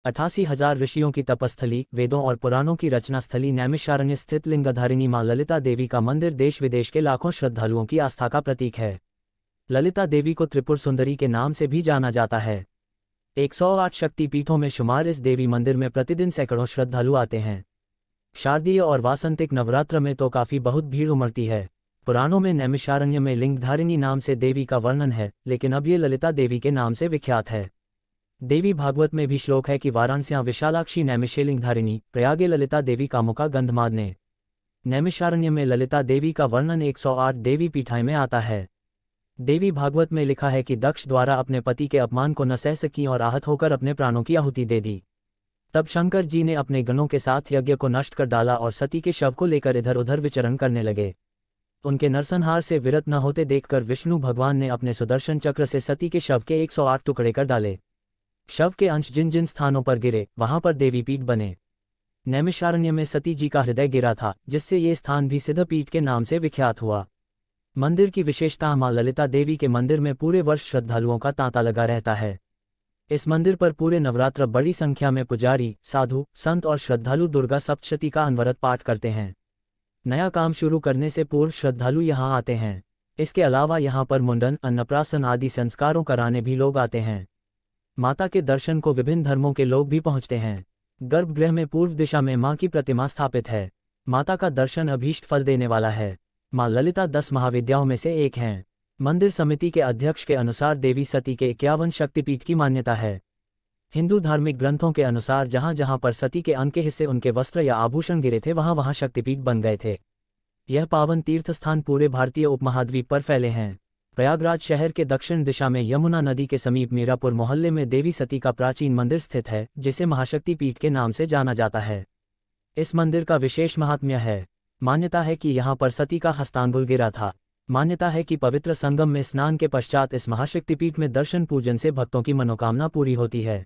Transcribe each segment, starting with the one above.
88,000 ऋषियों की तपस्थली, वेदों और पुराणों की रचना स्थली नैमिषारण्य स्थित लिंगधारिणी मां ललिता देवी का मंदिर देश विदेश के लाखों श्रद्धालुओं की आस्था का प्रतीक है। ललिता देवी को त्रिपुर सुंदरी के नाम से भी जाना जाता है। 108 शक्तिपीठों में शुमार इस देवी मंदिर में प्रतिदिन सैकड़ों श्रद्धालु आते हैं। शारदीय और वासंतिक नवरात्र में तो काफी बहुत भीड़ उमड़ती है। पुराणों में नैमिषारण्य में लिंगधारिणी नाम से देवी का वर्णन है, लेकिन अब ये ललिता देवी के नाम से विख्यात है। देवी भागवत में भी श्लोक है कि वाराणस्यां विशालाक्षी नैमिषे लिंगधारिणी, प्रयागे ललिता देवी कामुका गंधमादने। नैमिषारण्य में ललिता देवी का वर्णन 108 देवी पीठाएं में आता है। देवी भागवत में लिखा है कि दक्ष द्वारा अपने पति के अपमान को न सह सकी और आहत होकर अपने प्राणों की आहुति दे दी। तब शंकर जी ने अपने गणों के साथ यज्ञ को नष्ट कर डाला और सती के शव को लेकर इधर उधर विचरण करने लगे। उनके नरसंहार से विरत न होते देखकर विष्णु भगवान ने अपने सुदर्शन चक्र से सती के शव के 108 टुकड़े कर डाले। शव के अंश जिन जिन स्थानों पर गिरे वहां पर देवीपीठ बने। नैमिषारण्य में सती जी का हृदय गिरा था, जिससे ये स्थान भी सिद्धपीठ के नाम से विख्यात हुआ। मंदिर की विशेषता, मां ललिता देवी के मंदिर में पूरे वर्ष श्रद्धालुओं का तांता लगा रहता है। इस मंदिर पर पूरे नवरात्र बड़ी संख्या में पुजारी, साधु, संत और श्रद्धालु दुर्गा सप्तशती का अनवरत पाठ करते हैं। नया काम शुरू करने से पूर्व श्रद्धालु यहाँ आते हैं। इसके अलावा यहाँ पर मुंडन, अन्नप्राशन आदि संस्कारों कराने भी लोग आते हैं। माता के दर्शन को विभिन्न धर्मों के लोग भी पहुँचते हैं। गर्भगृह में पूर्व दिशा में मां की प्रतिमा स्थापित है। माता का दर्शन अभीष्ट फल देने वाला है। मां ललिता 10 महाविद्याओं में से एक हैं। मंदिर समिति के अध्यक्ष के अनुसार देवी सती के 51 शक्तिपीठ की मान्यता है। हिंदू धार्मिक ग्रंथों के अनुसार जहां जहां पर सती के अंग के हिस्से उनके वस्त्र या आभूषण गिरे थे वहां वहां शक्तिपीठ बन गए थे। यह पावन तीर्थ स्थान पूरे भारतीय उपमहाद्वीप पर फैले हैं। प्रयागराज शहर के दक्षिण दिशा में यमुना नदी के समीप मीरापुर मोहल्ले में देवी सती का प्राचीन मंदिर स्थित है, जिसे महाशक्ति पीठ के नाम से जाना जाता है। इस मंदिर का विशेष महात्म्य है। मान्यता है कि यहाँ पर सती का हस्तांगुल गिरा था। मान्यता है कि पवित्र संगम में स्नान के पश्चात इस महाशक्तिपीठ में दर्शन पूजन से भक्तों की मनोकामना पूरी होती है।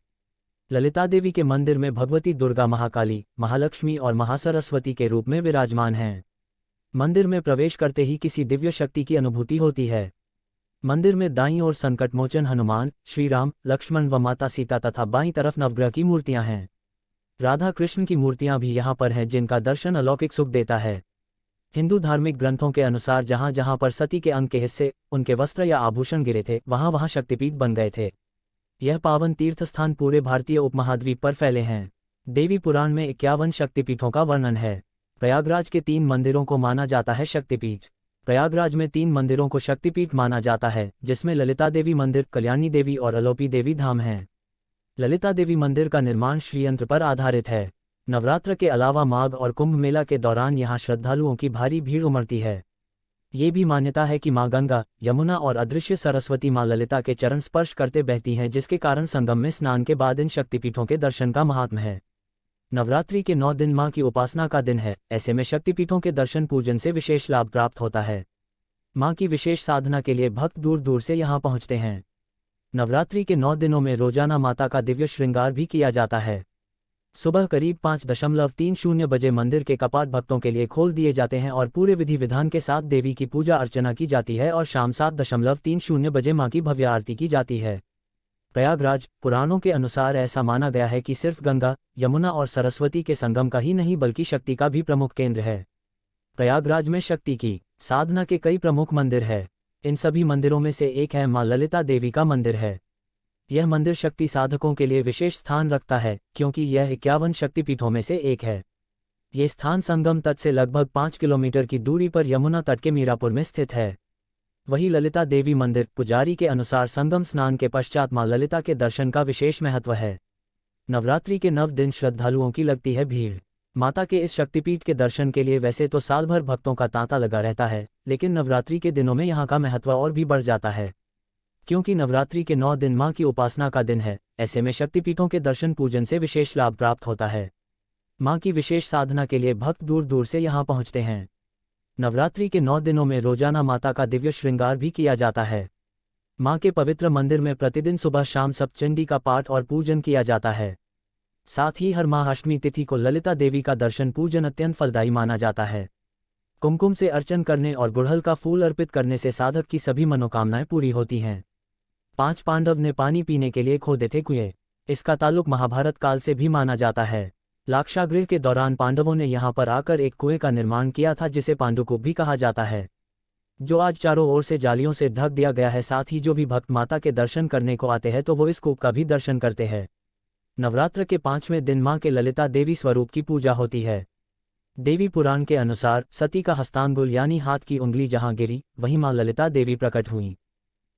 ललिता देवी के मंदिर में भगवती दुर्गा महाकाली, महालक्ष्मी और महासरस्वती के रूप में विराजमान हैं। मंदिर में प्रवेश करते ही किसी दिव्य शक्ति की अनुभूति होती है। मंदिर में दाईं ओर संकटमोचन हनुमान, श्रीराम, लक्ष्मण व माता सीता तथा बाईं तरफ नवग्रह की मूर्तियां हैं। राधा कृष्ण की मूर्तियां भी यहाँ पर हैं, जिनका दर्शन अलौकिक सुख देता है। हिंदू धार्मिक ग्रंथों के अनुसार जहां जहां पर सती के अंग के हिस्से, उनके वस्त्र या आभूषण गिरे थे वहां वहां शक्तिपीठ बन गए थे। यह पावन तीर्थ स्थान पूरे भारतीय उपमहाद्वीप पर फैले हैं। देवी पुराण में 51 शक्तिपीठों का वर्णन है। प्रयागराज के 3 मंदिरों को माना जाता है शक्तिपीठ। प्रयागराज में 3 मंदिरों को शक्तिपीठ माना जाता है, जिसमें ललिता देवी मंदिर, कल्याणी देवी और अलोपी देवी धाम हैं। ललिता देवी मंदिर का निर्माण श्रीयंत्र पर आधारित है। नवरात्र के अलावा माघ और कुंभ मेला के दौरान यहाँ श्रद्धालुओं की भारी भीड़ उमड़ती है। ये भी मान्यता है कि माँ गंगा, यमुना और अदृश्य सरस्वती माँ ललिता के चरण स्पर्श करते बहती हैं, जिसके कारण संगम में स्नान के बाद इन शक्तिपीठों के दर्शन का महात्म्य है। नवरात्रि के 9 दिन माँ की उपासना का दिन है। ऐसे में शक्तिपीठों के दर्शन पूजन से विशेष लाभ प्राप्त होता है। माँ की विशेष साधना के लिए भक्त दूर दूर से यहाँ पहुँचते हैं। नवरात्रि के 9 दिनों में रोजाना माता का दिव्य श्रृंगार भी किया जाता है। सुबह करीब 5:30 बजे मंदिर के कपाट भक्तों के लिए खोल दिए जाते हैं और पूरे विधि विधान के साथ देवी की पूजा अर्चना की जाती है और शाम 7:30 बजे मां की भव्य आरती की जाती है। प्रयागराज, पुराणों के अनुसार ऐसा माना गया है कि सिर्फ गंगा, यमुना और सरस्वती के संगम का ही नहीं बल्कि शक्ति का भी प्रमुख केंद्र है। प्रयागराज में शक्ति की साधना के कई प्रमुख मंदिर है। इन सभी मंदिरों में से एक है मां ललिता देवी का मंदिर है। यह मंदिर शक्ति साधकों के लिए विशेष स्थान रखता है, क्योंकि यह 51 शक्तिपीठों में से एक है। ये स्थान संगम तट से लगभग 5 किलोमीटर की दूरी पर यमुना तट के मीरापुर में स्थित है। वही ललिता देवी मंदिर, पुजारी के अनुसार संगम स्नान के पश्चात मां ललिता के दर्शन का विशेष महत्व है। नवरात्रि के 9 दिन श्रद्धालुओं की लगती है भीड़। माता के इस शक्तिपीठ के दर्शन के लिए वैसे तो साल भर भक्तों का तांता लगा रहता है, लेकिन नवरात्रि के दिनों में यहाँ का महत्व और भी बढ़ जाता है। क्योंकि नवरात्रि के 9 दिन मां की उपासना का दिन है, ऐसे में शक्तिपीठों के दर्शन पूजन से विशेष लाभ प्राप्त होता है। मां की विशेष साधना के लिए भक्त दूर दूर से यहाँ पहुँचते हैं। नवरात्रि के 9 दिनों में रोजाना माता का दिव्य श्रृंगार भी किया जाता है। मां के पवित्र मंदिर में प्रतिदिन सुबह शाम सप्तचंडी का पाठ और पूजन किया जाता है। साथ ही हर माह अष्टमी तिथि को ललिता देवी का दर्शन पूजन अत्यंत फलदायी माना जाता है। कुमकुम से अर्चन करने और गुड़हल का फूल अर्पित करने से साधक की सभी मनोकामनाएं पूरी होती हैं। 5 पांडव ने पानी पीने के लिए खोदे थे कुएं। इसका ताल्लुक महाभारत काल से भी माना जाता है। लाक्षागृह के दौरान पांडवों ने यहाँ पर आकर एक कुएं का निर्माण किया था जिसे पांडुकूप भी कहा जाता है, जो आज चारों ओर से जालियों से ढक दिया गया है। साथ ही जो भी भक्त माता के दर्शन करने को आते हैं तो वो इस कूप का भी दर्शन करते हैं। नवरात्र के 5वें दिन मां के ललिता देवी स्वरूप की पूजा होती है। देवी पुराण के अनुसार सती का हस्तांगुल यानी हाथ की उंगली जहां गिरी वहीं मां ललिता देवी प्रकट हुई।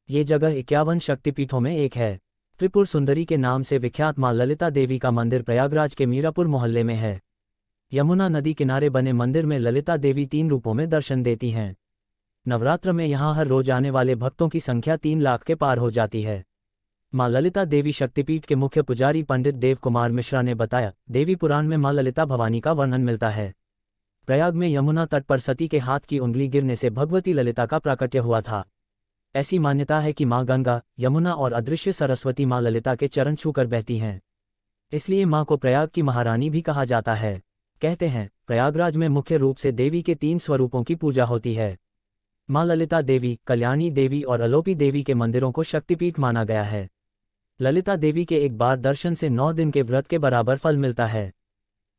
ये जगह 51 शक्तिपीठों में एक है। त्रिपुर सुंदरी के नाम से विख्यात मां ललिता देवी का मंदिर प्रयागराज के मीरापुर मोहल्ले में है। यमुना नदी किनारे बने मंदिर में ललिता देवी 3 रूपों में दर्शन देती हैं। नवरात्र में यहाँ हर रोज आने वाले भक्तों की संख्या 3 लाख के पार हो जाती है। मां ललिता देवी शक्तिपीठ के मुख्य पुजारी पंडित देव कुमार मिश्रा ने बताया, देवी पुराण में मां ललिता भवानी का वर्णन मिलता है। प्रयाग में यमुना तट पर सती के हाथ की उंगली गिरने से भगवती ललिता का प्राकट्य हुआ था। ऐसी मान्यता है कि मां गंगा, यमुना और अदृश्य सरस्वती मां ललिता के चरण छूकर बहती हैं। इसलिए मां को प्रयाग की महारानी भी कहा जाता है। कहते हैं, प्रयागराज में मुख्य रूप से देवी के 3 स्वरूपों की पूजा होती है। मां ललिता देवी, कल्याणी देवी और अलोपी देवी के मंदिरों को शक्तिपीठ माना गया है। ललिता देवी के एक बार दर्शन से 9 दिन के व्रत के बराबर फल मिलता है।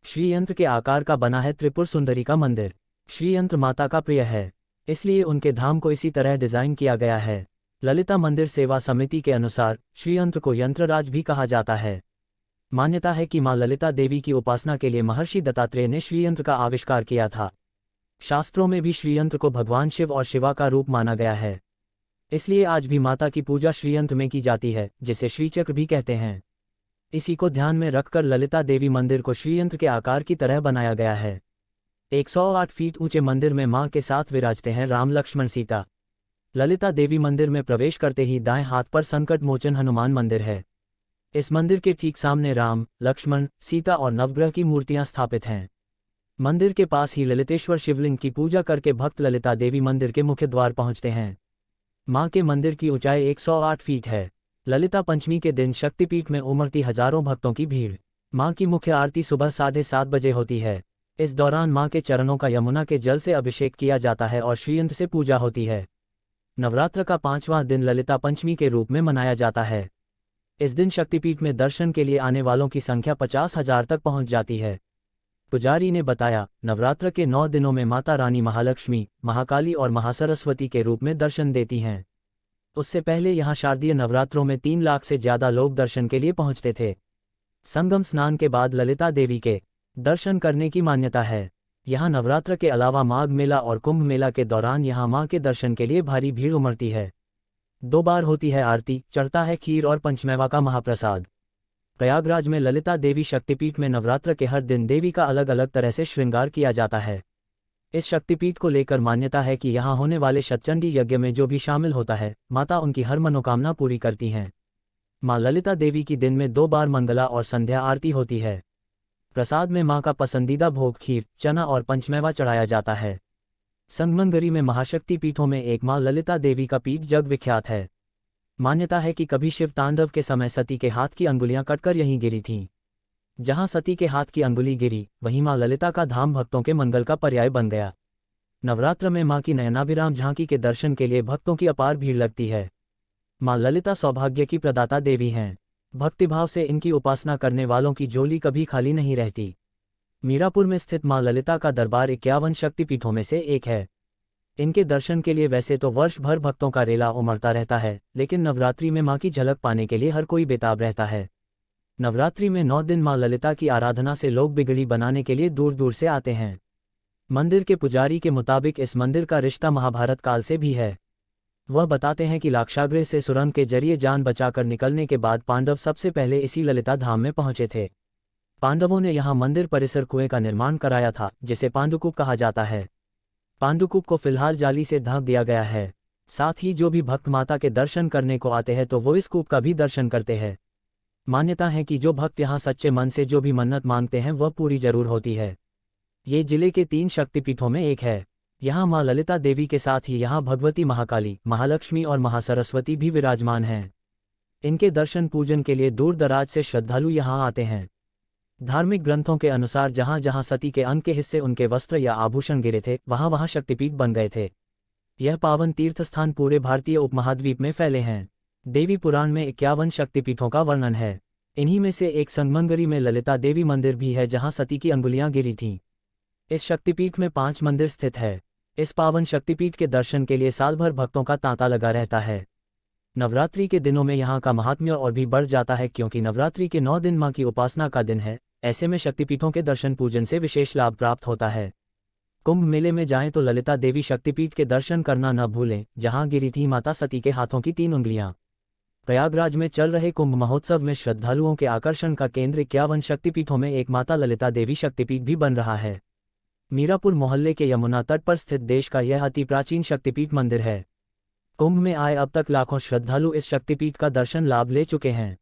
श्रीयंत्र के आकार का बना है त्रिपुर सुंदरी का मंदिर। श्रीयंत्र माता का प्रिय है, इसलिए उनके धाम को इसी तरह डिजाइन किया गया है। ललिता मंदिर सेवा समिति के अनुसार श्रीयंत्र को यंत्रराज भी कहा जाता है। मान्यता है कि मां ललिता देवी की उपासना के लिए महर्षि दत्तात्रेय ने श्रीयंत्र का आविष्कार किया था। शास्त्रों में भी श्रीयंत्र को भगवान शिव और शिवा का रूप माना गया है। इसलिए आज भी माता की पूजा श्रीयंत्र में की जाती है, जिसे श्रीचक्र भी कहते हैं। इसी को ध्यान में रखकर ललिता देवी मंदिर को श्रीयंत्र के आकार की तरह बनाया गया है। 108 फीट ऊंचे मंदिर में मां के साथ विराजते हैं राम, लक्ष्मण, सीता। ललिता देवी मंदिर में प्रवेश करते ही दाएं हाथ पर संकट मोचन हनुमान मंदिर है। इस मंदिर के ठीक सामने राम, लक्ष्मण, सीता और नवग्रह की मूर्तियां स्थापित हैं। मंदिर के पास ही ललितेश्वर शिवलिंग की पूजा करके भक्त ललिता देवी मंदिर के मुख्य द्वार पहुंचते हैं। मां के मंदिर की ऊंचाई 108 फीट है। ललिता पंचमी के दिन शक्तिपीठ में उमड़ती हजारों भक्तों की भीड़। मां की मुख्य आरती सुबह 7:30 बजे होती है। इस दौरान मां के चरणों का यमुना के जल से अभिषेक किया जाता है और श्रीयंत्र से पूजा होती है। नवरात्र का 5वां दिन ललिता पंचमी के रूप में मनाया जाता है। इस दिन शक्तिपीठ में दर्शन के लिए आने वालों की संख्या 50,000 तक पहुंच जाती है। पुजारी ने बताया, नवरात्र के 9 दिनों में माता रानी महालक्ष्मी, महाकाली और महासरस्वती के रूप में दर्शन देती हैं। उससे पहले यहाँ शारदीय नवरात्रों में 3 लाख से ज्यादा लोग दर्शन के लिए पहुंचते थे। संगम स्नान के बाद ललिता देवी के दर्शन करने की मान्यता है। यहाँ नवरात्र के अलावा माघ मेला और कुंभ मेला के दौरान यहाँ मां के दर्शन के लिए भारी भीड़ उमड़ती है। 2 बार होती है आरती, चढ़ता है खीर और पंचमेवा का महाप्रसाद। प्रयागराज में ललिता देवी शक्तिपीठ में नवरात्र के हर दिन देवी का अलग अलग तरह से श्रृंगार किया जाता है। इस शक्तिपीठ को लेकर मान्यता है कि यहाँ होने वाले शतचंडी यज्ञ में जो भी शामिल होता है, माता उनकी हर मनोकामना पूरी करती हैं। मां ललिता देवी की दिन में 2 बार मंगला और संध्या आरती होती है। प्रसाद में मां का पसंदीदा भोग खीर, चना और पंचमेवा चढ़ाया जाता है। संगमनगरी में महाशक्ति पीठों में एक मां ललिता देवी का पीठ जग विख्यात है। मान्यता है कि कभी शिव तांडव के समय सती के हाथ की अंगुलियां कटकर यहीं गिरी थीं। जहां सती के हाथ की अंगुली गिरी, वहीं मां ललिता का धाम भक्तों के मंगल का पर्याय बन गया। नवरात्र में मां की नयनाभिराम झांकी के दर्शन के लिए भक्तों की अपार भीड़ लगती है। मां ललिता सौभाग्य की प्रदाता देवी हैं। भक्तिभाव से इनकी उपासना करने वालों की झोली कभी खाली नहीं रहती। मीरापुर में स्थित मां ललिता का दरबार 51 शक्तिपीठों में से एक है। इनके दर्शन के लिए वैसे तो वर्ष भर भक्तों का रेला उमड़ता रहता है, लेकिन नवरात्रि में मां की झलक पाने के लिए हर कोई बेताब रहता है। नवरात्रि में 9 दिन मां ललिता की आराधना से लोग बिगड़ी बनाने के लिए दूर दूर से आते हैं। मंदिर के पुजारी के मुताबिक इस मंदिर का रिश्ता महाभारत काल से भी है। वह बताते हैं कि लाक्षागृह से सुरंग के जरिए जान बचाकर निकलने के बाद पांडव सबसे पहले इसी ललिता धाम में पहुंचे थे। पांडवों ने यहाँ मंदिर परिसर कुएं का निर्माण कराया था, जिसे पांडुकूप कहा जाता है। पांडुकूप को फिलहाल जाली से ढक दिया गया है। साथ ही जो भी भक्त माता के दर्शन करने को आते हैं तो वो इस कूप का भी दर्शन करते हैं। मान्यता है कि जो भक्त यहाँ सच्चे मन से जो भी मन्नत मांगते हैं वह पूरी जरूर होती है। ये जिले के 3 शक्तिपीठों में एक है। यहाँ मां ललिता देवी के साथ ही यहाँ भगवती महाकाली, महालक्ष्मी और महासरस्वती भी विराजमान हैं। इनके दर्शन पूजन के लिए दूर दराज से श्रद्धालु यहाँ आते हैं। धार्मिक ग्रंथों के अनुसार जहाँ जहाँ सती के अंग के हिस्से उनके वस्त्र या आभूषण गिरे थे, वहाँ वहाँ शक्तिपीठ बन गए थे। यह पावन तीर्थस्थान पूरे भारतीय उपमहाद्वीप में फैले हैं। देवी पुराण में 51 शक्तिपीठों का वर्णन है। इन्हीं में से एक संगमरमरी में ललिता देवी मंदिर भी है जहां सती की अंगुलियां गिरी थीं। इस शक्तिपीठ में 5 मंदिर स्थित है। इस पावन शक्तिपीठ के दर्शन के लिए साल भर भक्तों का तांता लगा रहता है। नवरात्रि के दिनों में यहाँ का महात्म्य और भी बढ़ जाता है, क्योंकि नवरात्रि के 9 दिन माँ की उपासना का दिन है। ऐसे में शक्तिपीठों के दर्शन पूजन से विशेष लाभ प्राप्त होता है। कुंभ मेले में जाएं तो ललिता देवी शक्तिपीठ के दर्शन करना न भूलें, जहां गिरी थी माता सती के हाथों की 3 उंगलियां। प्रयागराज में चल रहे कुंभ महोत्सव में श्रद्धालुओं के आकर्षण का केंद्र 51 शक्तिपीठों में एक माता ललिता देवी शक्तिपीठ भी बन रहा है। मीरापुर मोहल्ले के यमुना तट पर स्थित देश का यह अति प्राचीन शक्तिपीठ मंदिर है। कुंभ में आए अब तक लाखों श्रद्धालु इस शक्तिपीठ का दर्शन लाभ ले चुके हैं।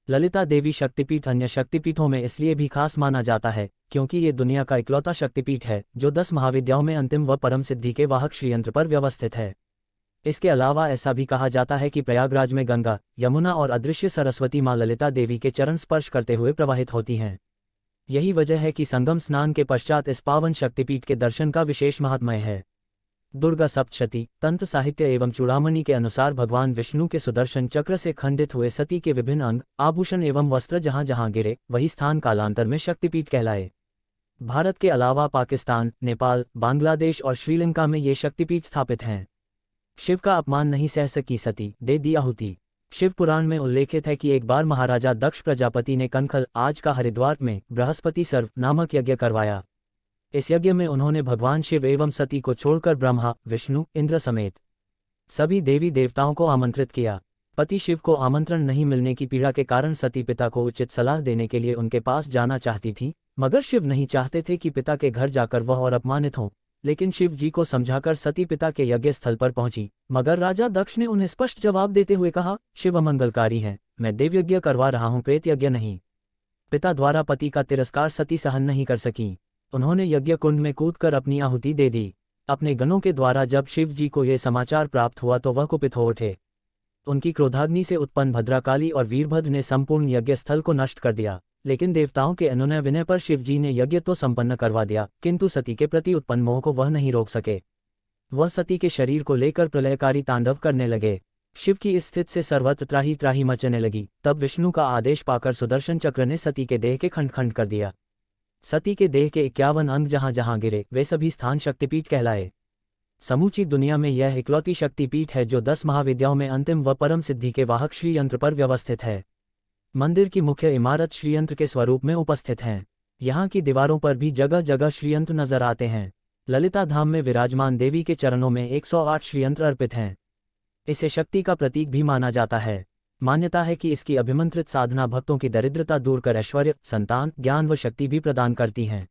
ललिता देवी शक्तिपीठ अन्य शक्तिपीठों में इसलिए भी खास माना जाता है क्योंकि ये दुनिया का इकलौता शक्तिपीठ है जो 10 महाविद्याओं में अंतिम व परम सिद्धि के वाहक श्रीयंत्र पर व्यवस्थित है। इसके अलावा ऐसा भी कहा जाता है कि प्रयागराज में गंगा, यमुना और अदृश्य सरस्वती मां ललिता देवी के चरण स्पर्श करते हुए प्रवाहित होती हैं। यही वजह है कि संगम स्नान के पश्चात इस पावन शक्तिपीठ के दर्शन का विशेष महात्म्य है। दुर्गा सप्तशती तंत्र साहित्य एवं चूड़ामणि के अनुसार भगवान विष्णु के सुदर्शन चक्र से खंडित हुए सती के विभिन्न अंग, आभूषण एवं वस्त्र जहां जहां गिरे वही स्थान कालांतर में शक्तिपीठ कहलाए। भारत के अलावा पाकिस्तान, नेपाल, बांग्लादेश और श्रीलंका में ये शक्तिपीठ स्थापित हैं। शिव का अपमान नहीं सह सकी सती, दे दी आहुति। शिव पुराण में उल्लेखित है कि एक बार महाराजा दक्ष प्रजापति ने कनखल, आज का हरिद्वार में, बृहस्पति सर्व नामक यज्ञ करवाया। इस यज्ञ में उन्होंने भगवान शिव एवं सती को छोड़कर ब्रह्मा, विष्णु, इंद्र समेत सभी देवी देवताओं को आमंत्रित किया। पति शिव को आमंत्रण नहीं मिलने की पीड़ा के कारण सती पिता को उचित सलाह देने के लिए उनके पास जाना चाहती थी, मगर शिव नहीं चाहते थे कि पिता के घर जाकर वह और अपमानित हों। लेकिन शिव जी को समझाकर सती पिता के यज्ञ स्थल पर पहुंची, मगर राजा दक्ष ने उन्हें स्पष्ट जवाब देते हुए कहा, शिव अमंगलकारी हैं, मैं देवयज्ञ करवा रहा हूं, प्रेत यज्ञ नहीं। पिता द्वारा पति का तिरस्कार सती सहन नहीं कर सकी। उन्होंने यज्ञ कुंड में कूदकर अपनी आहुति दे दी। अपने गणों के द्वारा जब शिव जी को यह समाचार प्राप्त हुआ तो वह कुपित हो उठे। उनकी क्रोधाग्नि से उत्पन्न भद्राकाली और वीरभद्र ने संपूर्ण यज्ञ स्थल को नष्ट कर दिया। लेकिन देवताओं के अनुनय विनय पर शिव जी ने यज्ञ तो संपन्न करवा दिया, किंतु सती के प्रति उत्पन्न मोह को वह नहीं रोक सके। वह सती के शरीर को लेकर प्रलयकारी तांडव करने लगे। शिव की इस स्थिति से सर्वत्र त्राही त्राही मचने लगी। तब विष्णु का आदेश पाकर सुदर्शन चक्र ने सती के देह के खंड खंड कर दिया। सती के देह के 51 अंग जहां जहां गिरे वे सभी स्थान शक्तिपीठ कहलाए। समूची दुनिया में यह इकलौती शक्तिपीठ है जो 10 महाविद्याओं में अंतिम व परम सिद्धि के वाहक श्रीयंत्र पर व्यवस्थित है। मंदिर की मुख्य इमारत श्रीयंत्र के स्वरूप में उपस्थित हैं। यहाँ की दीवारों पर भी जगह जगह श्रीयंत्र नजर आते हैं। ललिता धाम में विराजमान देवी के चरणों में 108 श्रीयंत्र अर्पित हैं। इसे शक्ति का प्रतीक भी माना जाता है। मान्यता है कि इसकी अभिमंत्रित साधना भक्तों की दरिद्रता दूर कर ऐश्वर्य, संतान, ज्ञान व शक्ति भी प्रदान करती हैं।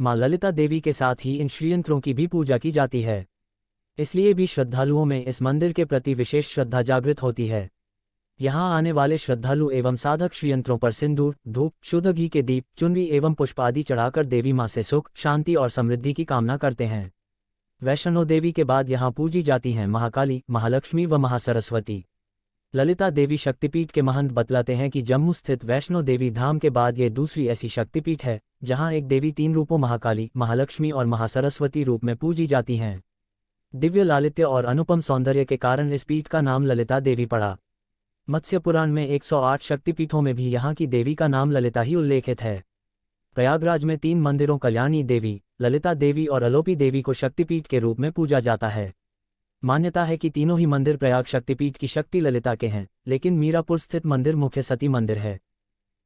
मां ललिता देवी के साथ ही इन श्रीयंत्रों की भी पूजा की जाती है। इसलिए भी श्रद्धालुओं में इस मंदिर के प्रति विशेष श्रद्धा जागृत होती है। यहाँ आने वाले श्रद्धालु एवं साधक श्रीयंत्रों पर सिंदूर, धूप, शुद्ध घी के दीप, चुनरी एवं पुष्प आदि चढ़ाकर देवी मां से सुख, शांति और समृद्धि की कामना करते हैं। वैष्णो देवी के बाद यहाँ पूजी जाती हैं महाकाली, महालक्ष्मी व महासरस्वती। ललिता देवी शक्तिपीठ के महंत बतलाते हैं कि जम्मू स्थित वैष्णो देवी धाम के बाद ये दूसरी ऐसी शक्तिपीठ है जहां एक देवी 3 रूपों महाकाली, महालक्ष्मी और महासरस्वती रूप में पूजी जाती हैं। दिव्य लालित्य और अनुपम सौंदर्य के कारण इस पीठ का नाम ललिता देवी पड़ा। मत्स्य पुराण में 108 शक्तिपीठों में भी यहाँ की देवी का नाम ललिता ही उल्लेखित है। प्रयागराज में 3 मंदिरों कल्याणी देवी, ललिता देवी और अलोपी देवी को शक्तिपीठ के रूप में पूजा जाता है। मान्यता है कि तीनों ही मंदिर प्रयाग शक्तिपीठ की शक्ति ललिता के हैं, लेकिन मीरापुर स्थित मंदिर मुख्य सती मंदिर है।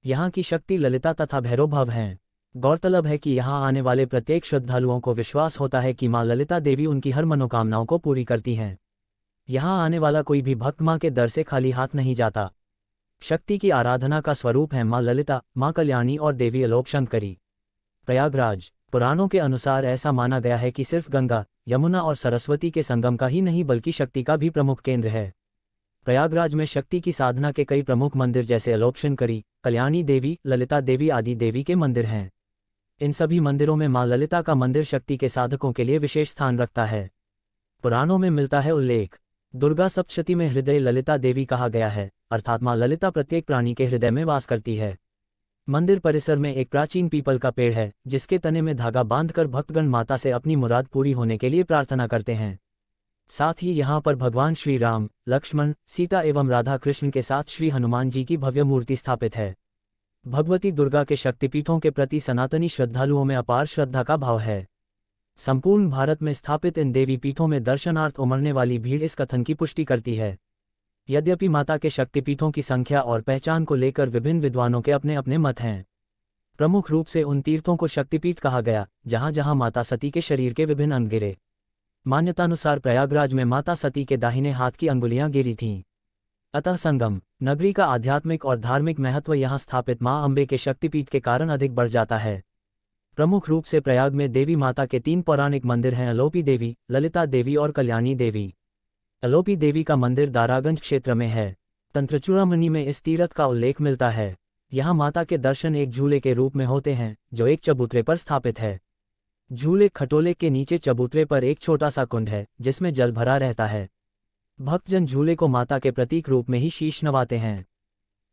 यहाँ की शक्ति ललिता तथा भैरव भव हैं। गौरतलब है कि यहाँ आने वाले प्रत्येक श्रद्धालुओं को विश्वास होता है कि मां ललिता देवी उनकी हर मनोकामनाओं को पूरी करती हैं। यहाँ आने वाला कोई भी भक्त मां के दर से खाली हाथ नहीं जाता। शक्ति की आराधना का स्वरूप है मां ललिता, मां कल्याणी और देवी अलोकशंकरी। प्रयागराज पुराणों के अनुसार ऐसा माना गया है कि सिर्फ गंगा, यमुना और सरस्वती के संगम का ही नहीं बल्कि शक्ति का भी प्रमुख केंद्र है। प्रयागराज में शक्ति की साधना के कई प्रमुख मंदिर जैसे अलोकशंकरी, कल्याणी देवी, ललिता देवी आदि देवी के मंदिर हैं। इन सभी मंदिरों में मां ललिता का मंदिर शक्ति के साधकों के लिए विशेष स्थान रखता है। पुराणों में मिलता है उल्लेख। दुर्गा सप्तशती में हृदय ललिता देवी कहा गया है, अर्थात मां ललिता प्रत्येक प्राणी के हृदय में वास करती है। मंदिर परिसर में एक प्राचीन पीपल का पेड़ है जिसके तने में धागा बांधकर भक्तगण माता से अपनी मुराद पूरी होने के लिए प्रार्थना करते हैं। साथ ही यहाँ पर भगवान श्री राम, लक्ष्मण, सीता एवं राधा कृष्ण के साथ श्री हनुमान जी की भव्य मूर्ति स्थापित है। भगवती दुर्गा के शक्तिपीठों के प्रति सनातनी श्रद्धालुओं में अपार श्रद्धा का भाव है। संपूर्ण भारत में स्थापित इन देवी पीठों में दर्शनार्थ उमड़ने वाली भीड़ इस कथन की पुष्टि करती है। यद्यपि माता के शक्तिपीठों की संख्या और पहचान को लेकर विभिन्न विद्वानों के अपने अपने मत हैं। प्रमुख रूप से उन तीर्थों को शक्तिपीठ कहा गया जहाँ जहाँ माता सती के शरीर के विभिन्न अंग गिरे। मान्यतानुसार प्रयागराज में माता सती के दाहिने हाथ की अंगुलियां गिरी थीं। अतः संगम नगरी का आध्यात्मिक और धार्मिक महत्व यहाँ स्थापित मां अम्बे के शक्तिपीठ के कारण अधिक बढ़ जाता है। प्रमुख रूप से प्रयाग में देवी माता के 3 पौराणिक मंदिर हैं, अलोपी देवी, ललिता देवी और कल्याणी देवी। अलोपी देवी का मंदिर दारागंज क्षेत्र में है। तंत्रचूड़ामणि में इस तीर्थ का उल्लेख मिलता है। यहाँ माता के दर्शन एक झूले के रूप में होते हैं जो एक चबूतरे पर स्थापित है। झूले खटोले के नीचे चबूतरे पर एक छोटा सा कुंड है जिसमें जल भरा रहता है। भक्तजन झूले को माता के प्रतीक रूप में ही शीश नवाते हैं।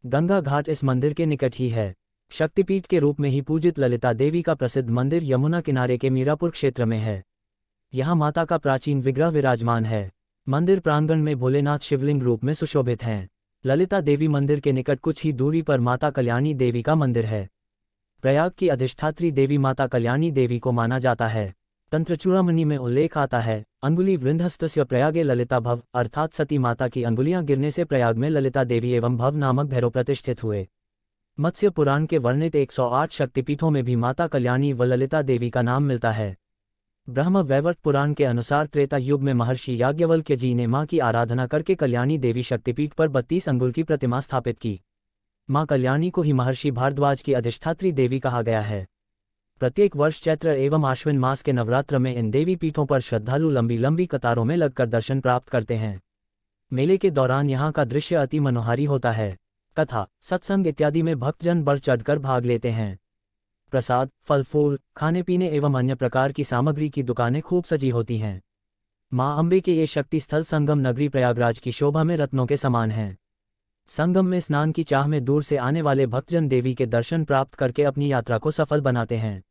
गंगा घाट इस मंदिर के निकट ही है। शक्तिपीठ के रूप में ही पूजित ललिता देवी का प्रसिद्ध मंदिर यमुना किनारे के मीरापुर क्षेत्र में है। यहाँ माता का प्राचीन विग्रह विराजमान है। मंदिर प्रांगण में भोलेनाथ शिवलिंग रूप में सुशोभित हैं। ललिता देवी मंदिर के निकट कुछ ही दूरी पर माता कल्याणी देवी का मंदिर है। प्रयाग की अधिष्ठात्री देवी माता कल्याणी देवी को माना जाता है। तंत्रचूड़ामणि में उल्लेख आता है, अंगुली वृंदहस्तस्य प्रयागे ललिता भव, अर्थात सती माता की अंगुलियां गिरने से प्रयाग में ललिता देवी एवं भव नामक भैरव प्रतिष्ठित हुए। मत्स्य पुराण के वर्णित 108 शक्तिपीठों में भी माता कल्याणी व ललिता देवी का नाम मिलता है। ब्रह्म वैवर्त पुराण के अनुसार त्रेता युग में महर्षि याज्ञवल्क्य जी ने मां की आराधना करके कल्याणी देवी शक्तिपीठ पर 32 अंगुल की प्रतिमा स्थापित की। मां कल्याणी को ही महर्षि भारद्वाज की अधिष्ठात्री देवी कहा गया है। प्रत्येक वर्ष चैत्र एवं आश्विन मास के नवरात्र में इन देवी पीठों पर श्रद्धालु लंबी लंबी कतारों में लगकर दर्शन प्राप्त करते हैं। मेले के दौरान यहाँ का दृश्य अति मनोहारी होता है। कथा, सत्संग इत्यादि में भक्तजन बढ़ चढ़कर भाग लेते हैं। प्रसाद, फल फूल, खाने पीने एवं अन्य प्रकार की सामग्री की दुकानें खूब सजी होती हैं। मां अम्बे के ये शक्ति स्थल संगम नगरी प्रयागराज की शोभा में रत्नों के समान हैं। संगम में स्नान की चाह में दूर से आने वाले भक्तजन देवी के दर्शन प्राप्त करके अपनी यात्रा को सफल बनाते हैं।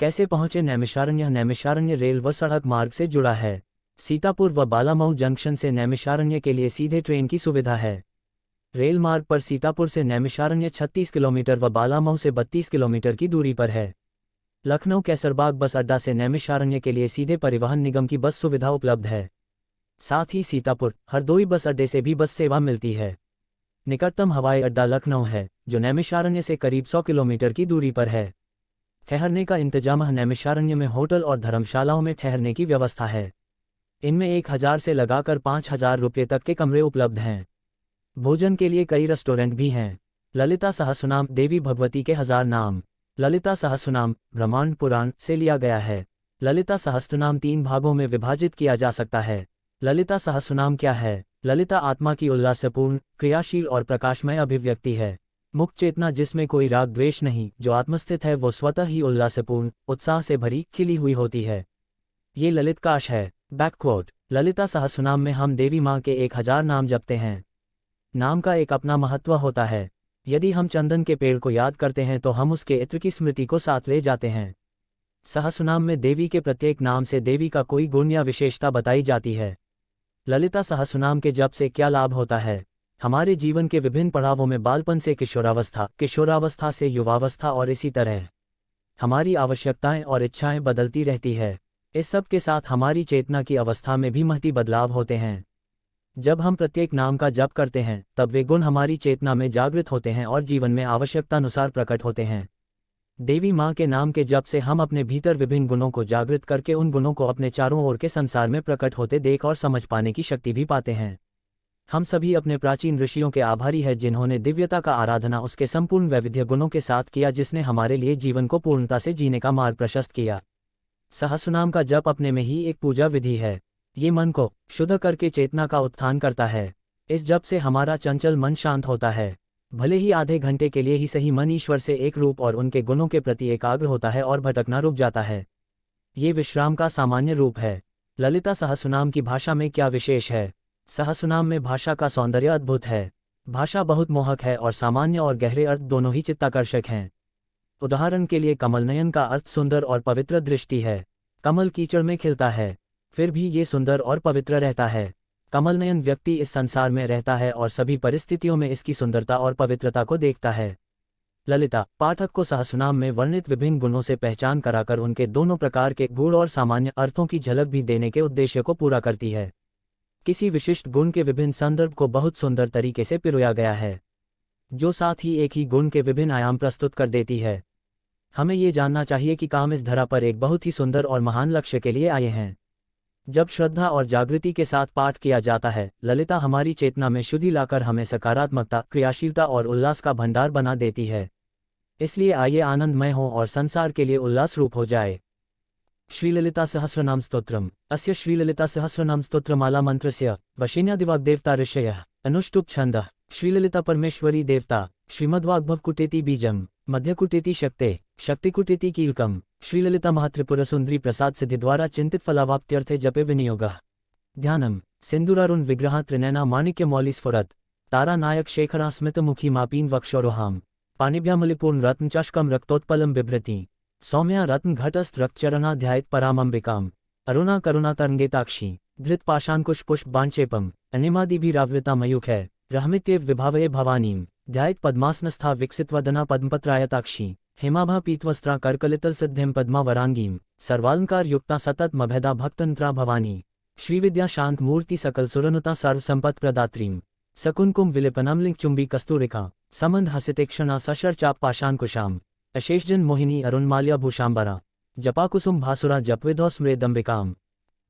कैसे पहुंचे नैमिषारण्य? नैमिषारण्य रेल व सड़क मार्ग से जुड़ा है। सीतापुर व बालामऊ जंक्शन से नैमिषारण्य के लिए सीधे ट्रेन की सुविधा है। रेल मार्ग पर सीतापुर से नैमिषारण्य 36 किलोमीटर व बालामऊ से 32 किलोमीटर की दूरी पर है। लखनऊ कैसरबाग बस अड्डा से नैमिषारण्य के लिए सीधे परिवहन निगम की बस सुविधा उपलब्ध है। साथ ही सीतापुर, हरदोई बस अड्डे से भी बस सेवा मिलती है। निकटतम हवाई अड्डा लखनऊ है जो नैमिषारण्य से करीब 100 किलोमीटर की दूरी पर है। ठहरने का इंतजाम नैमिषारण्य में होटल और धर्मशालाओं में ठहरने की व्यवस्था है। इनमें 1000 से लगाकर 5000 रुपये तक के कमरे उपलब्ध हैं। भोजन के लिए कई रेस्टोरेंट भी हैं। ललिता सहस्रनाम देवी भगवती के 1000 नाम। ललिता सहस्रनाम ब्रह्मांड पुराण से लिया गया है। ललिता सहस्रनाम 3 भागों में विभाजित किया जा सकता है। ललिता सहस्रनाम क्या है? ललिता आत्मा की उल्लासपूर्ण, क्रियाशील और प्रकाशमय अभिव्यक्ति है। मुक्त चेतना जिसमें कोई राग द्वेष नहीं, जो आत्मस्थित है वो स्वतः ही उल्लासपूर्ण, उत्साह से भरी, खिली हुई होती है। ये ललित काश है। बैकक्वोट, ललिता सहस्रनाम में हम देवी माँ के 1000 नाम जपते हैं। नाम का एक अपना महत्व होता है। यदि हम चंदन के पेड़ को याद करते हैं तो हम उसके इत्र की स्मृति को साथ ले जाते हैं। सहस्रनाम में देवी के प्रत्येक नाम से देवी का कोई गुण या विशेषता बताई जाती है। ललिता सहस्रनाम के जप से क्या लाभ होता है? हमारे जीवन के विभिन्न पड़ावों में बालपन से किशोरावस्था, किशोरावस्था से युवावस्था और इसी तरह हमारी आवश्यकताएं और इच्छाएं बदलती रहती है। इस सब के साथ हमारी चेतना की अवस्था में भी महती बदलाव होते हैं। जब हम प्रत्येक नाम का जप करते हैं तब वे गुण हमारी चेतना में जागृत होते हैं और जीवन में आवश्यकतानुसार प्रकट होते हैं। देवी माँ के नाम के जप से हम अपने भीतर विभिन्न गुणों को जागृत करके उन गुणों को अपने चारों ओर के संसार में प्रकट होते देख और समझ पाने की शक्ति भी पाते हैं। हम सभी अपने प्राचीन ऋषियों के आभारी हैं जिन्होंने दिव्यता का आराधना उसके संपूर्ण वैविध्य गुणों के साथ किया, जिसने हमारे लिए जीवन को पूर्णता से जीने का मार्ग प्रशस्त किया। सहस्रनाम का जप अपने में ही एक पूजा विधि है। ये मन को शुद्ध करके चेतना का उत्थान करता है। इस जप से हमारा चंचल मन शांत होता है। भले ही आधे घंटे के लिए ही सही, मन ईश्वर से एक रूप और उनके गुणों के प्रति एकाग्र होता है और भटकना रुक जाता है। ये विश्राम का सामान्य रूप है। ललिता सहस्रनाम की भाषा में क्या विशेष है? सहस्रनाम में भाषा का सौंदर्य अद्भुत है। भाषा बहुत मोहक है और सामान्य और गहरे अर्थ दोनों ही चित्ताकर्षक हैं। उदाहरण के लिए कमल नयन का अर्थ सुंदर और पवित्र दृष्टि है। कमल कीचड़ में खिलता है। फिर भी ये सुंदर और पवित्र रहता है। कमलनयन व्यक्ति इस संसार में रहता है और सभी परिस्थितियों में इसकी सुंदरता और पवित्रता को देखता है। ललिता पाठक को सहस्रनाम में वर्णित विभिन्न गुणों से पहचान कराकर उनके दोनों प्रकार के गूढ़ और सामान्य अर्थों की झलक भी देने के उद्देश्य को पूरा करती है। किसी विशिष्ट गुण के विभिन्न संदर्भ को बहुत सुंदर तरीके से पिरोया गया है, जो साथ ही एक ही गुण के विभिन्न आयाम प्रस्तुत कर देती है। हमें ये जानना चाहिए कि काम इस धरा पर एक बहुत ही सुंदर और महान लक्ष्य के लिए आए हैं। जब श्रद्धा और जागृति के साथ पाठ किया जाता है, ललिता हमारी चेतना में शुद्धि लाकर हमें सकारात्मकता, क्रियाशीलता और उल्लास का भंडार बना देती है। इसलिए आइए आनंदमय हो और संसार के लिए उल्लास रूप हो जाए। श्रीललिता सहस्रनाम स्तोत्रम। अस्य श्रीललिता सहस्रनाम स्तोत्रमाला मंत्रस्य वशिन्यादिवाग्देवता ऋषयः अनुष्टुप् छन्दः। श्रीललिता परमेश्वरी देवता श्रीमद्वाग्भवकुटेति बीजम मध्यकुटेति शक्ते शक्तिकुटेति कीलकम। श्रीललिता महात्रिपुर सुंदरी प्रसाद सिद्धि द्वारा चिंतित फलावाप्त्यर्थे जपे विनियोगः। ध्यानम सिंदूरारुण विग्रह त्रिनयना माणिक्य मौलिस्फुरत् तारा नायक शेखरा स्मित मुखी मापीन वक्षोरोहाम पाणिभ्यामलिपूर्ण रत्नचषकम रक्तोत्पलम बिभ्रति सौम्या रत्न घटस्थ रक्तचरणाध्यायित परामंबिकाम अरुणा करुणा तरंगेताक्षी धृत पाशांकुश पुष्प बांचेपम अनिमादिभिरावृता मयूख है रहमित्येव विभावये भवानीम ध्यायित पद्मासनस्था विकसित वदना पद्मपत्रायताक्षी हेमाभा पीतवस्त्रा करकलितल सिद्धिम पद्मावरांगीम सर्वालंकार युक्ता सतत मभेदा भक्तंत्रा भवानी श्रीविद्या शांत मूर्ति सकल सुरनुता सर्वसंपत् प्रदात्रीम सकुनकुम विलिपनमलिंग चुंबी कस्तूरिका समंद हसितेक्षणा सशर चाप पाशांकुशाम अशेषजन मोहिनी अरुणमाल्या भूषांबरा जपाकुसुम भासुरा जपविधौ स्मृदंबिकाम।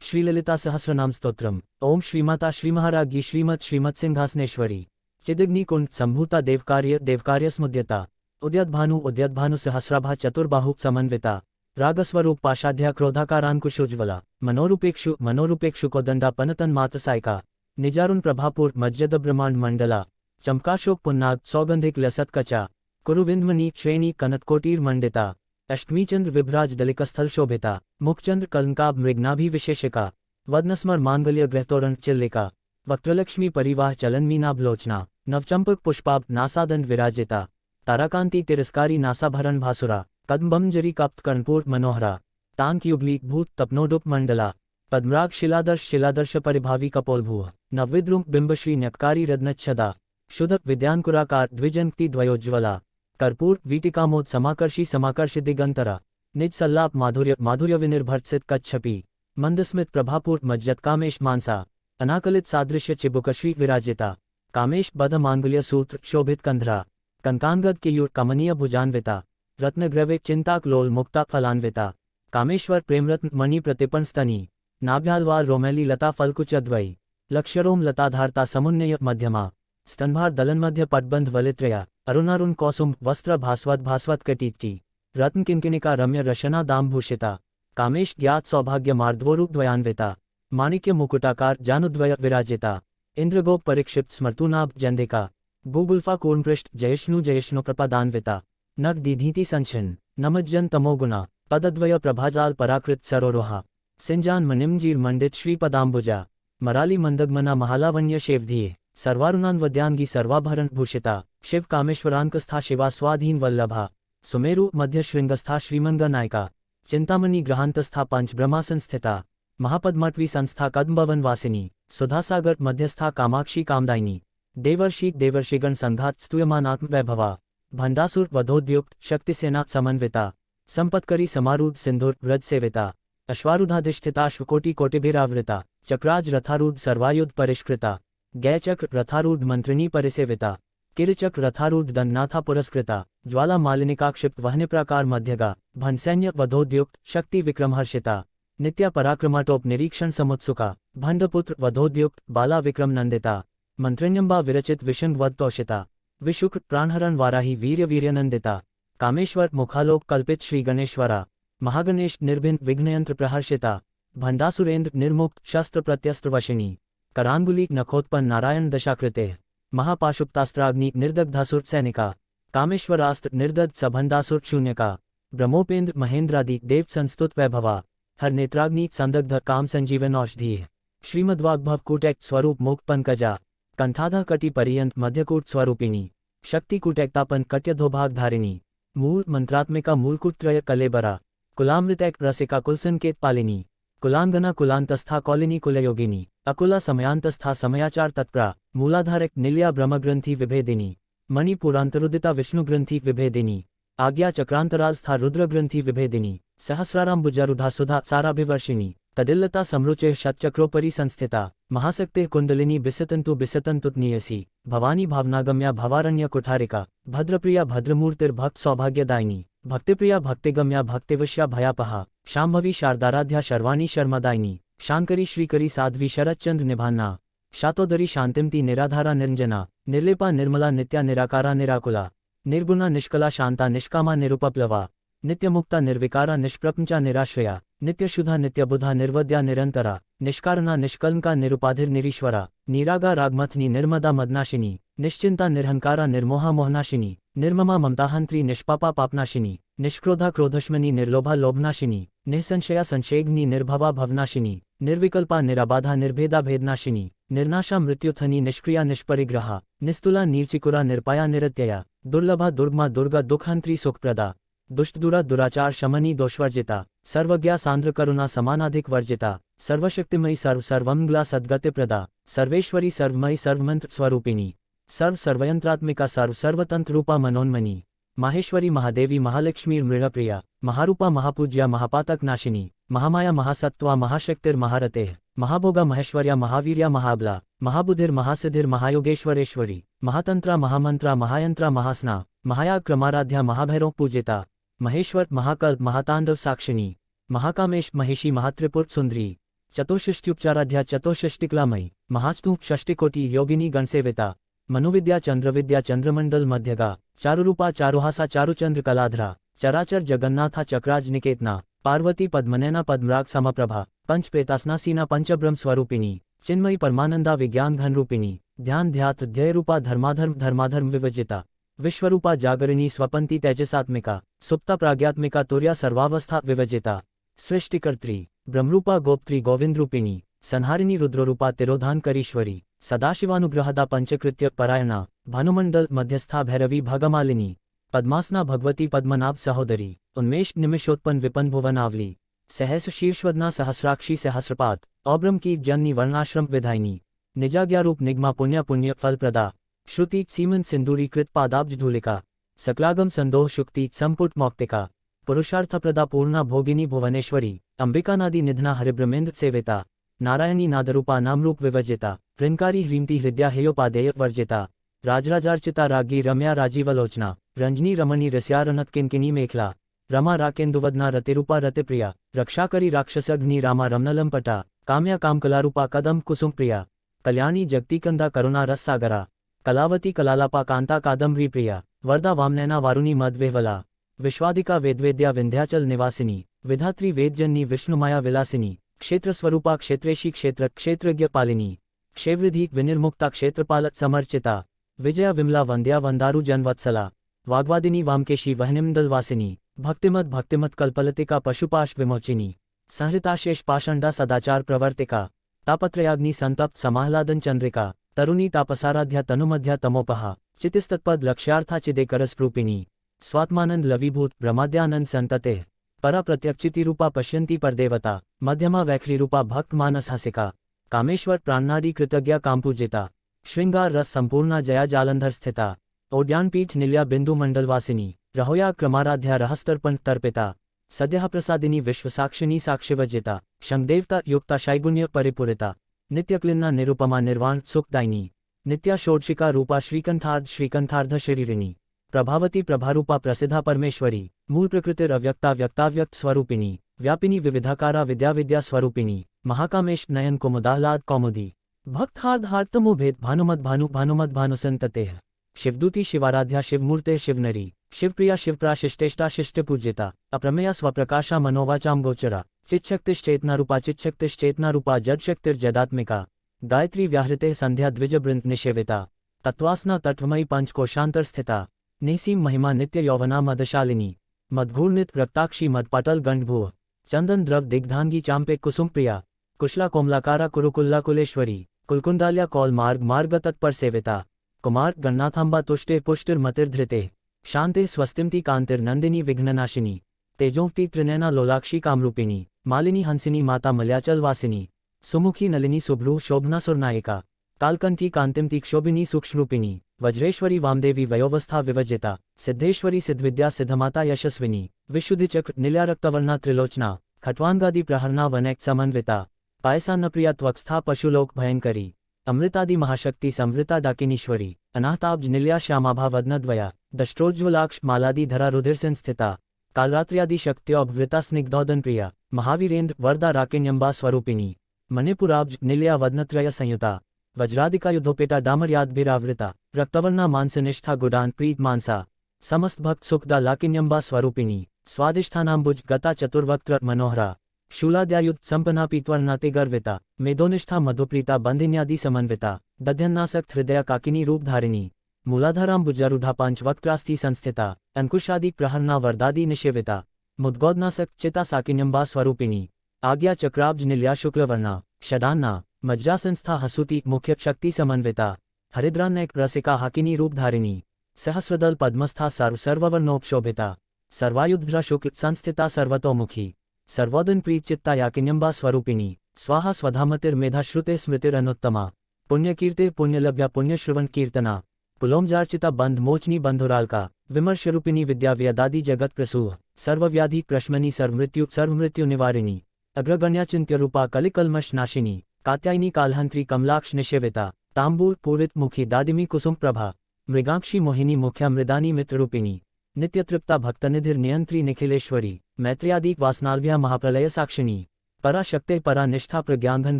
श्रीललिता सहस्रनाम स्तोत्रम। ओम श्रीमाता श्रीमहाराज्ञी श्रीमत्सिंहासनेश्वरी चिदग्निकुंड संभूता देवकार्य स्मुद्यता उद्यद्भानु सहस्राभा चतुर्बाहु समन्विता रागस्वरूप पाशाढ्या क्रोधाकारांकुशोज्ज्वला मनोरूपेक्षु कोदंडा पनतन मातसायका निजारुण प्रभापुर मज्जद ब्रह्मांड मंडला चमकाशोक पुन्नाग सौगंधिक लसत्कचा कुरुविंदमणि श्रेणी कनत्कोटीर मंडिता अष्टमीचंद्र विभ्राज दलिकस्थल शोभिता मुखचंद्र कलंकाभ मृग्नाभिविशेषिका वदनस्मर मांगल्य ग्रहतोरण चिल्लिका वक्त्रलक्ष्मी परिवाह चलन मीनाभलोचना नवचंपक पुष्पाभ नासादंड विराजिता ताराकांति तिरस्कारी नासाभरण भासुरा कदम्बमंजरी कप्त कर्णपूर मनोहरा तांक युगली भूत तपनोडुप मंडला पद्मराग शिलादर्श परिभावी कपोलभूः नवविद्रुम बिंबश्री न्यक्कारी रत्नच्छदा शुद्धक विद्यांकुराकार द्विजंक्ति द्वयोज्ज्वला कर्पूर वीटिकामोद समाकर्षि दिगंतरा निज सल्लाप माधुर्य विनिर्भर्त्सित कच्छपी मंदस्मित प्रभापुर मज्जत कामेश मानसा अनाकलित सादृश्य चिबुकश्री विराजिता कामेश बध मांगल्य सूत्र शोभित कंधरा कंकांगद केयूर कमनीय भुजान्विता रत्नग्रवे चिंताक लोल मुक्ता फलान्विता कामेश्वर प्रेमरत्न मणि प्रतिपण स्तनी नाभ्यालवार रोमेली लता फलकुचद्वयी लक्षरोम लताधारता समुन्नय मध्यमा स्तंभार दलन्मध्य पटबंध वलित्रया अरुणारुण कौसुम वस्त्र भास्वत कटीटी रत्न किंकिनिका रम्य रशना दामभूषिता कामेश ज्ञात सौभाग्य मार्द्वोरूप द्वयान्विता माणिक्य मुकुटाकार जानुद्वय विराजिता इंद्रगोप परिक्षिप्त स्मर्तुनाभ जंदिका गुगुल्फा कूर्णपृष्ठ जयष्णु प्रपदान्विता नग दीधीति संचिन नमज्जन तमोगुणा पदद्वय प्रभाजाल पराकृत सरोरोहा सिंजान मनिमजीर मंडित श्रीपदाम्बुजा मराली मंदगमना महालावण्य शेवधीय सर्वारुणान्वद्यांगी सर्वाभरण भूषिता शिव कामेश्वरांकस्था शिवा स्वाधीन वल्लभा सुमेरु मध्य श्रृंगस्था श्रीमंगा नायका चिंतामणि ग्रहांतस्था पंच ब्रह्मासन स्थिता महापद्मट्वी संस्था कदम्बवन वासिनी सुधासागर मध्यस्था कामाक्षी कामदायिनी देवर्षिगण संघात स्तूयमानात्म वैभवा भंडासुर वधोद्युक्त शक्तिसेना समन्विता संपत्करी समारूढ़ सिंधुर व्रज सेविता अश्वारूढ़ाधिष्ठिताश्वकोटि कोटिभिरावृता चक्राज रथारूढ़ सर्वायुध परिष्कृता गयचक्र रथारूढ़ मंत्रिणी परिसेविता किरचक्र रथारूढ़ दंडनाथा पुरस्कृता ज्वाला मालिनिका क्षिप्त वहने प्राकार मध्यगा भंसैन्य वधोद्युक्त शक्ति विक्रमहर्षिता नित्या पराक्रमाटोप निरीक्षण समुत्सुका भंडपुत्र वधोद्युक्त बाला विक्रम नंदिता मंत्रिण्यंबा विरचित विशंग वध तोषिता विशुक्र प्राणहरण वाराही वीर्यनंदिता कामेश्वर मुखालोक कल्पित श्री गणेश्वरा महागणेश निर्भिन्न विघ्नयंत्र प्रहर्षिता भंडासुरेंद्र निर्मुक्त शस्त्र प्रत्यस्त्र वशिनी करांगुली नखोत्पन्न नारायण दशाकृते महापाशुप्तास्त्राग्नि निर्दग्धासुर सैनिका कामेश्वरास्त्र निर्दग्ध सभंडासुर शून्यका ब्रह्मोपेंद्र महेंद्रादि देव संस्तुत वैभवा हर नेत्राग्नि संदग्ध काम संजीवन औषधि श्रीमद्वाग्भव कूटैक स्वरूप मुख पंकजा कंठाधा कटि पर्यंत मध्यकूट स्वरूपिणी शक्ति कूटैक्तापन कट्यधोभाग धारिणी मूल मंत्रात्मिका मूलकूटत्रय कलेबरा कुलामृतैक रसिका कुलसंकेत पालिनी कुलांगना कुलांतस्था कौलिनी कुलयोगिनी अकुला समयांतस्था समयाचार तत्प्रा मूलाधारक निल्या ब्रह्मग्रंथि विभेदिनी मणिपुरांतरुदिता विष्णुग्रंथि विभेदिनी आज्ञा चक्रांतरालस्था रुद्रग्रंथि विभेदिनी सहस्राराम्बुजारूढ़ा सुधा साराभिवर्षिणी तदिल्लता समरुचे शतचक्रोपरि संस्थिता महाशक्ते कुंडलिनी बिसतंतु बिसतंतुतनीयसी भवानी भावनागम्या भवारण्य कुठारिका भद्रप्रिया भद्रमूर्तिर्भक्त सौभाग्यदायिनी भक्तिप्रिया भक्तिगम्या भक्तिवश्या भयापहा शांभवी शारदाराध्या शर्वाणी शर्मदायिनी शांकरी श्रीकरी साध्वी शरच्चंद्र निभान्ना शातोदरी शांतिमती निराधारा निरंजना निर्लेपा निर्मला नित्या निराकारा निराकुला निर्गुणा निष्कला शांता निष्कामा निरुपप्लवा नित्यमुक्ता निर्विकारा निष्प्रपंचा निराश्रया नित्यशुद्धा नित्यबुधा निर्वद्या निरंतरा निष्कारणा निष्कलंका निरुपाधिर निरीश्वरा नीरागा रागमथनी निर्मदा मदनाशिनी निश्चिंता निर्हंकारा निर्मोहा मोहनाशिनी निर्ममा ममताहंत्री निष्पापा पापनाशिनी निष्क्रोधा क्रोधश्मनी निर्लोभा लोभनाशिनी निःसंशया संशेघ्नी निर्भवा भवनाशिनी निर्विकल्पा निराबाधा निर्भेदा भेदनाशिनी निर्नाशा मृत्युथनी निष्क्रिया निष्परिग्रहा निस्तुला नीर्चिकुरा निर्पाया निरत्यया दुर्लभा दुर्गमा दुर्गा दुःखहंत्री सुखप्रदा दुष्टदुरा दुराचार शमनी दोषवर्जिता सर्वज्ञा सांद्र करुणा समानाधिक वर्जिता सर्वशक्तिमयी सर्वमंगला सद्गतिप्रदा सर्वेश्वरी सर्वमयी सर्वमंत्र स्वरूपिणी सर्वयंत्रात्मिका सर्वतंत्र रूपा मनोन्मनी माहेश्वरी महादेवी महालक्ष्मी मृगप्रिया महारूपा महापूज्या महापातक नाशिनी महामाया महासत्वा महाशक्तिर महारतेः महाभोगा महेश्वर्या महावीर्या महाबला महाबुधिर महासिद्धिर महायोगेश्वरेश्वरी महातंत्रा महामंत्रा महायंत्रा महास्ना महायाग क्रमाराध्या महाभैरव पूजिता महेश्वर महाकल्प महातांडव साक्षिणी महाकामेश महेशी महात्रिपुर सुंदरी चतुष्षष्ट्युपचाराध्या चतुष्षष्टिकलामयी महाचतुः षष्टिकोटि योगिनी गणसेविता मनुविद्या चंद्रविद्या चंद्रमंडल मध्यगा चारुरूपा चारुहासा चारुचंद्र कलाधरा चराचर जगन्नाथा चक्राज निकेतना पार्वती पद्मनैना पद्मराग समप्रभा पंचप्रेतासनासीना पंचब्रह्म स्वरूपिणी चिन्मयी परमानंदा विज्ञान घनरूपिणी ध्यान ध्यात ध्ययरूपा धर्माधर्म धर्माधर्म विवजिता विश्वरूपा जागरिणी स्वपंती तेजसात्मिका सुप्ता प्राज्ञात्मिका तुर्या सर्वावस्था विवजिता सृष्टिकर्त्री ब्रह्मरूपा गोप्त्री गोविंदरूपिणी संहारिणी रुद्ररूपा तिरोधानकरीश्वरी सदाशिवानुग्रहदा पंचकृत्य परायणा भानुमंडल मध्यस्था भैरवी भगमालिनी पद्मासना भगवती पद्मनाभ सहोदरी उन्मेष निमिषोत्पन्न विपन भुवनावली सहस शीर्षवदना सहस्राक्षी सहस्रपात औब्रह्म की जननी वर्णाश्रम विधायिनी निजाज्ञारूप निगमा पुण्य पुण्य फलप्रदा श्रुति सीमन सिंदूरी कृत पादाब्ज धूलिका सकलागम संदोह शुक्ति संपुट मौक्तिका पुरुषार्थप्रदा पूर्णा भोगिनी भुवनेश्वरी अंबिकानादि निधना हरिब्रह्मेन्द्र सेविता नारायणी नादरूपा नामरूप विवर्जिता ह्रींकारी ह्रीमती हृदया हेयोपादेय वर्जिता राजराजार्चिता राज्ञी रम्या राजीवलोचना रंजनी रमणी रस्यारनत किंकिनी मेखला रमा राकेन्दुवदना रतिरूपा रतिप्रिया रक्षाकरी राक्षसग्नि रामा रमनलंपटा काम्या कामकलारूपा कदम कुसुम प्रिया कल्याणी जगतीकंदा करुणा रससागरा कलावती कलालापा कांता कादम्बरी प्रिया वरदा वामनैना वारुणी मदवेहवला विश्वादिका वेदवेद्या विंध्याचल निवासिनी विधात्री वेदजननी विष्णुमाया विलासिनी क्षेत्रस्वरूपा क्षेत्रेशी क्षेत्र क्षेत्रज्ञ पालिनी क्षेवृधि विनिर्मुक्ता क्षेत्रपालक समर्चिता विजया विमला वंद्या वंदारु जनवत्सला वाग्वादिनी वामकेशी वहनिमदलवासिनी भक्तिमत भक्तिमत कल्पलतिका पशुपाश विमोचिनी संहृताशेष पाषंडा सदाचार प्रवर्तिका तापत्रयाग्नि संतप्त समाह्लादन चंद्रिका तरुणी तापसाराध्या तनुमध्या तमोपहा चितिस्तत्पद लक्ष्यार्था चिदेकरस्रूपिणी स्वात्मानंद लवीभूत ब्रह्माद्यानंद संततेः परा प्रत्यक्षितिरूपा पश्यन्ती परदेवता मध्यमा वैखरीरूपा भक्त मानस हसिका कामेश्वर प्राणनाडी कृतज्ञा कामपूजिता श्रृंगार रस संपूर्णा जया जालंधर स्थिता ओड्यानपीठ निल्या बिंदु मंडलवासिनी रहोया क्रमाराध्या रहस्तर्पण तर्पिता सद्यः प्रसादिनी विश्वसाक्षिणी साक्षिवजिता शंखदेवता युक्ता शैगुण्य परिपूरिता नित्यक्लिन्ना निरुपमा निर्वाण सुखदायिनी नित्या षोडशिका रूपा श्रीकंठार्ध शरीरिणी प्रभावती प्रभारूपा प्रसिद्धा परमेश्वरी मूल प्रकृतिर अव्यक्ता व्यक्ताव्यक्त स्वरूपिणी व्यापिनी विविधाकारा विद्या स्वरूपिणी महाकामेश नयन कुमुदाह्लाद कौमुदी भक्तहार्द भेद भानुमद भानुसंततेः शिवदूती शिवाराध्या शिवमूर्ते शिवनरी शिवप्रिया शिवप्राशिष्टेष्टा शिष्टपूजिता अप्रमेया स्वप्रकाशा मनोवाचाम गोचरा चिच्छक्तिश्चेतनारूपा चिच्छक्तिश्चेतनारूपा जडशक्तिर्जदात्मिका गायत्री व्याहृते संध्या द्विजबृंद निषेविता तत्वासना तत्वमयी पंचकोशांतर स्थिता निसीम महिमा नित्य यौवना मदशालिनी मदघूर्णित रक्ताक्षी मदपाटल गंडभूः चंदन द्रव दिग्धांगी चांपे कुसुम प्रिया कुशला कोमलाकारा कुरुकुल्ला कुलेश्वरी कुलकुंडाल्या कौल मार्ग तत्पर सेविता कुमार गणनाथांबा तुष्टे पुष्टिर्मतिर्धृते शांते स्वस्तिमती कांतिर्नंदिनी विघ्ननाशिनी तेजोक्ति त्रिनयना लोलाक्षी कामरूपिणी मालिनी हंसिनी माता मल्याचल वासिनी सुमुखी नलिनी शुभ्रू शोभनासुर नायिका कालकंठी कांतिमती क्षोभिनी सूक्ष्मरूपिणी वज्रेश्वरी वामदेवी वयोवस्था विवजिता सिद्धेश्वरी सिद्धविद्या सिद्धमाता यशस्विनी विशुद्धिचक्र नील्या रक्तवर्णा त्रिलोचना खट्वांगादि प्रहरणा वनैक समन्विता पायसान्नप्रिया त्वक्स्था पशुलोक भयंकरी अमृतादि महाशक्ति संवृता डाकिनीश्वरी अनाहताब्ज नील्या श्यामाभा वदनद्वया दष्ट्रोज्ज्वलाक्ष मालादि धरा रुधिरसिन स्थिता कालरात्र्यादि शक्त्योपवृता स्निग्धोदन प्रिया महावीरेन्द्र वरदा राकिण्यंबा स्वरूपिणी मणिपुराब्ज नील्या वदनत्रय संयुता वज्रादिका युद्धोपेटा डामर्यादभिरावृता रक्तवर्णा मांसनिष्ठा गुडान प्रीत मानसा समस्त भक्त सुखदा लाकिन्यंबा स्वरूपिणी स्वादिष्ठानाम्बुज गता चतुर्वक्त्र मनोहरा शूलाद्यायुध संपन्ना पीतवर्णाते गर्विता मेदोनिष्ठा मधुप्रीता बंधिन्यादि समन्विता दध्यन्नासक हृदया काकिनी रूपधारिणी मूलाधाराम्बुजारूढ़ा पंचवक्त्रास्ति संस्थिता अंकुशादि प्रहरणा वरदादि निषेविता मुद्गोदनासक चिता साकिन्यंबा स्वरूपिणी आज्ञा चक्राब्ज नील्या शुक्लवर्णा षडान्ना मज्जासंस्था हसूति मुख्य शक्ति समन्विता हरिद्रान्नैक रसिका हाकिनी रूपधारिणी सहस्रदल पद्मस्था सर्ववर्णोपशोभिता सर्वायुधरा शुक्ल संस्थिता सर्वतोमुखी सर्वोदन प्रीतचित्ता याकिन्यंबा स्वरूपिणी स्वाहा स्वधामतिर्मेधा श्रुते स्मृतिरनुत्तमा पुण्यकीर्तिर पुण्यलभ्या पुण्यश्रवण कीर्तना पुलोमजार्चिता बंध मोचनी बंधुरालका विमर्शरूपिणी विद्या व्यदादि जगत प्रसूह सर्वव्याधि प्रश्मनी सर्वमृत्यु निवारिणी अग्रगण्याचिन्त्यरूपा कलिकल्मष नाशिनी कात्यायनी कालहंत्री कमलाक्ष निषेविता तांबूल पूरित मुखी दाडिमी कुसुम प्रभा मृगाक्षी मोहिनी मुख्या मृदानी मित्ररूपिणी नित्यतृप्ता भक्तनिधिर नियंत्री निखिलेश्वरी मैत्र्यादि वासनालभ्या महाप्रलय साक्षिणी पराशक्ते परा निष्ठा प्रज्ञानधन